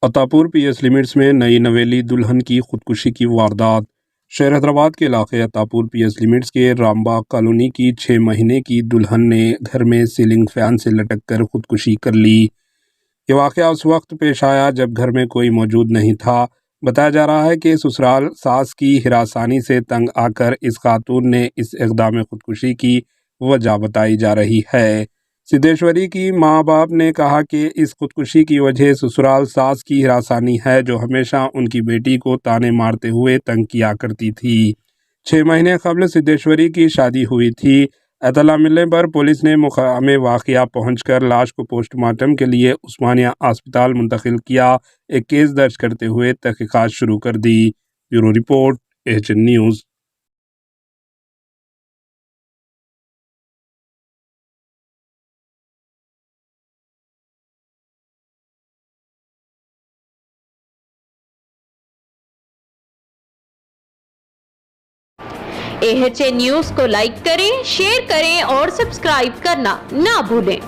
Attapur P S limits میں نئی نویلی دلہن کی خودکشی کی واردات۔ شہر حیدرآباد کے علاقے عطاپور پی ایس لمٹس کے رامباغ کالونی کی 6 مہینے کی دلہن نے گھر میں سیلنگ فین سے لٹک کر خودکشی کر لی۔ یہ واقعہ اس وقت پیش آیا جب گھر میں کوئی موجود نہیں تھا۔ بتایا جا رہا ہے کہ سسرال ساس کی ہراسانی سے تنگ آ کر اس خاتون نے اس اقدام خودکشی کی وجہ بتائی جا رہی ہے۔ سدھیشوری کی ماں باپ نے کہا کہ اس خودکشی کی وجہ سسرال ساس کی ہراسانی ہے جو ہمیشہ ان کی بیٹی کو تانے مارتے ہوئے تنگ کیا کرتی تھی۔ 6 مہینے قبل سدھیشوری کی شادی ہوئی تھی۔ اطلاع ملنے پر پولیس نے مقام واقعہ پہنچ کر لاش کو پوسٹ مارٹم کے لیے عثمانیہ اسپتال منتقل کیا۔ ایک کیس درج کرتے ہوئے تحقیقات شروع کر دی۔ Bureau report AHN news. AHN news کو لائک کریں، شیئر کریں اور سبسکرائب کرنا نہ بھولیں۔